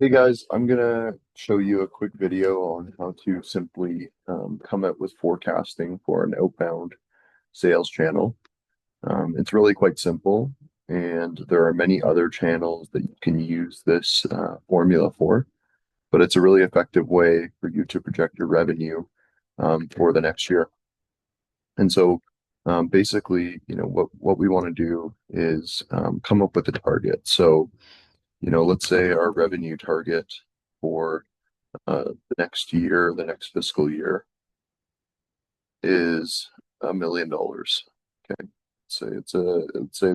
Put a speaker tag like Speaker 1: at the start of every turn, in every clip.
Speaker 1: Hey guys, I'm gonna show you a quick video on how to simply come up with forecasting for an outbound sales channel. It's really quite simple, and there are many other channels that you can use this formula for, but it's a really effective way for you to project your revenue for the next year. And so basically, what we want to do is come up with a target. So, let's say our revenue target for the next year, the next fiscal year is $1 million. Okay. Let's say it's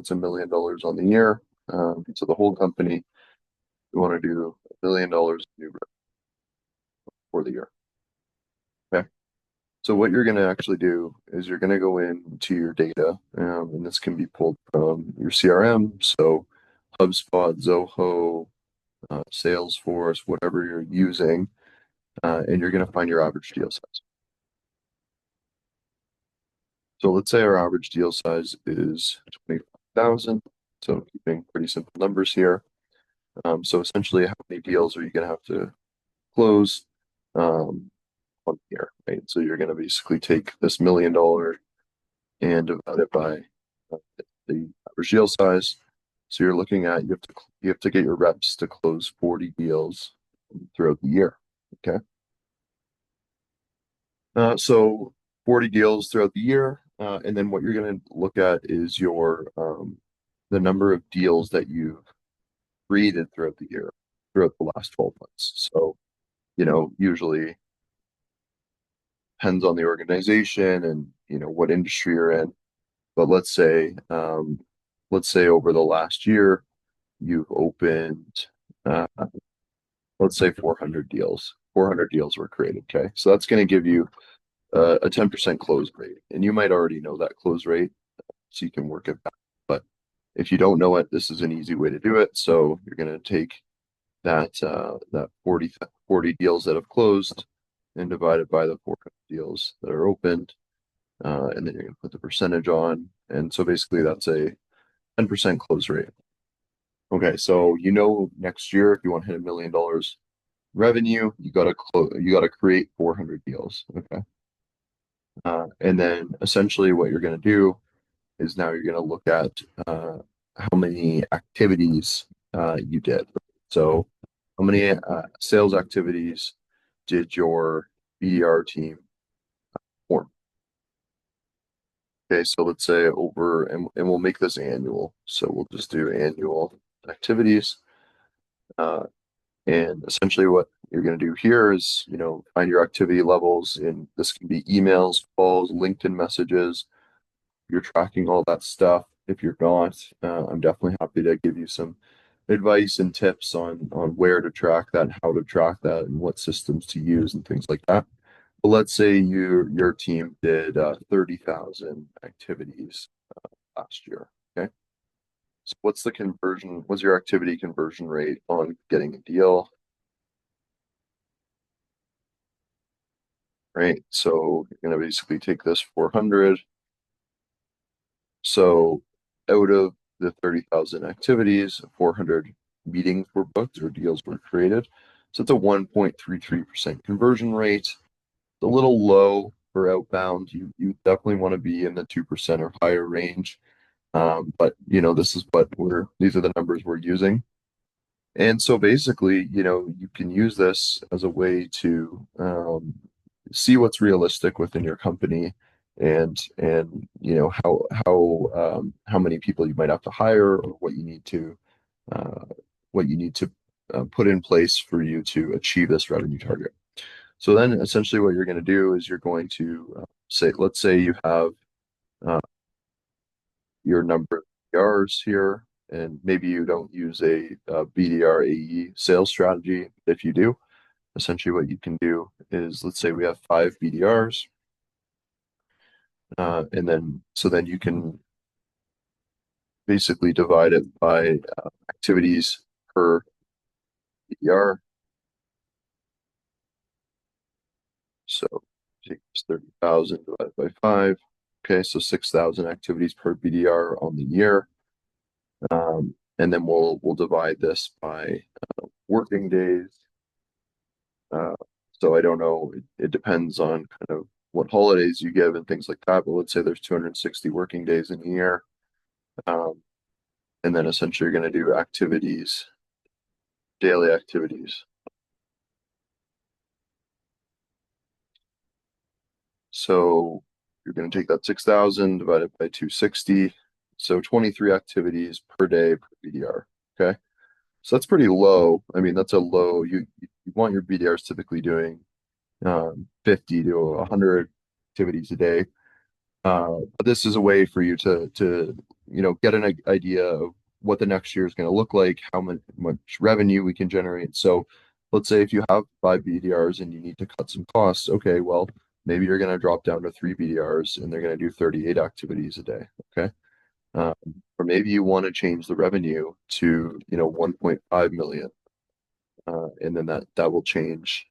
Speaker 1: $1 million on the year. So the whole company, we want to do $1 million new revenue for the year. Okay. So what you're going to actually do is you're going to go into your data, and this can be pulled from your CRM. So HubSpot, Zoho, Salesforce, whatever you're using, and you're going to find your average deal size. So let's say our average deal size is 25,000. So keeping pretty simple numbers here. So essentially, how many deals are you going to have to close on here, right? So you're going to basically take this $1 million and divide it by the average deal size. So you're looking at you have to get your reps to close 40 deals throughout the year. Okay. So 40 deals throughout the year, and then what you're going to look at is your the number of deals that you've created throughout the year, throughout the last 12 months. So, usually depends on the organization and what industry you're in. But let's say over the last year you've opened, uh, let's say 400 deals. 400 deals were created. Okay, so that's going to give you a 10% close rate, and you might already know that close rate, so you can work it back. But if you don't know it, this is an easy way to do it. So you're going to take that 40 deals that have closed and divide it by the 400 deals that are opened, and then you're going to put the percentage on. And so basically, that's a 10% close rate. Okay, so next year if you want to hit $1 million revenue, you gotta create 400 deals. Okay. And then essentially what you're going to do is now you're going to look at how many activities you did. So, how many sales activities did your BDR team perform? Okay, so let's say and we'll make this annual. So we'll just do annual activities. Uh, and essentially what you're going to do here is, find your activity levels, and this can be emails, calls, LinkedIn messages. You're tracking all that stuff. If you're not, I'm definitely happy to give you some advice and tips on where to track that, how to track that, and what systems to use and things like that. But let's say your team did 30,000 activities last year. Okay, so what's the conversion? What's your activity conversion rate on getting a deal? Right, so you're going to basically take this 400. So out of the 30,000 activities, 400 meetings were booked or deals were created. So it's a 1.33% conversion rate. It's a little low for outbound. You definitely want to be in the 2% or higher range. But these are the numbers we're using. And so basically, you can use this as a way to see what's realistic within your company, and how many people you might have to hire, or uh, what you need to put in place for you to achieve this revenue target. So then essentially what you're going to do is you're going to let's say you have uh, your number of BDRs here, and maybe you don't use a BDR AE sales strategy. If you do, essentially what you can do is, let's say we have 5 BDRs, and then you can basically divide it by activities per BDR. So take this 30,000 divided by 5. Okay, so 6,000 activities per BDR on the year. And then we'll divide this by working days. Uh, so I don't know. It depends on kind of what holidays you give and things like that. But let's say there's 260 working days in a year. Um, and then essentially you're going to do activities, daily activities. So you're going to take that 6,000 divided by 260. So 23 activities per day per BDR. Okay. So that's pretty low. I mean, that's a low. You want your BDRs typically doing 50 to 100 activities a day. But this is a way for you to get an idea of what the next year is going to look like, how much revenue we can generate. So let's say if you have 5 BDRs and you need to cut some costs, okay, well, maybe you're going to drop down to 3 BDRs and they're going to do 38 activities a day. Okay. Um, or maybe you want to change the revenue to 1.5 million, and then that will change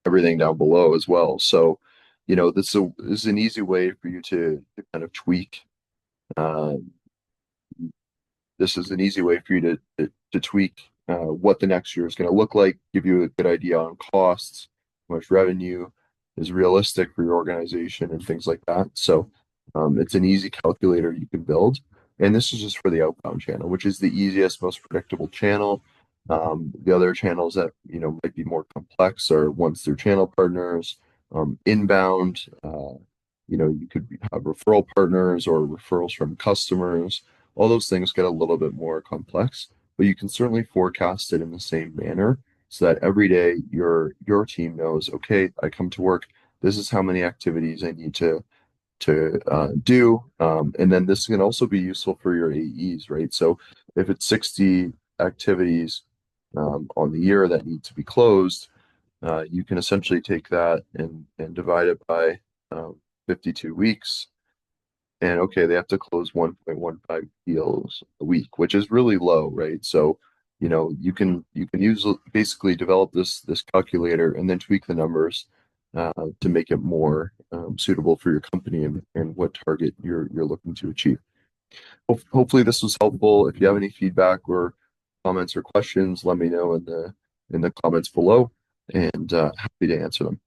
Speaker 1: everything down below as well. So, this is an easy way for you to kind of tweak. Um, this is an easy way for you to tweak what the next year is going to look like, give you a good idea on costs, how much revenue is realistic for your organization, and things like that. So, it's an easy calculator you can build. And this is just for the outbound channel, which is the easiest, most predictable channel. The other channels that might be more complex are ones through channel partners, inbound. You could have referral partners or referrals from customers. All those things get a little bit more complex, but you can certainly forecast it in the same manner so that every day your team knows, okay, I come to work, this is how many activities I need to do. And then this can also be useful for your AEs, right? So if it's 60 activities on the year that need to be closed, you can essentially take that and divide it by 52 weeks. And okay, they have to close 1.15 deals a week, which is really low, right? So, you can use basically develop this calculator and then tweak the numbers to make it more suitable for your company and what target you're looking to achieve. Hopefully this was helpful. If you have any feedback or comments or questions, let me know in the comments below, and happy to answer them.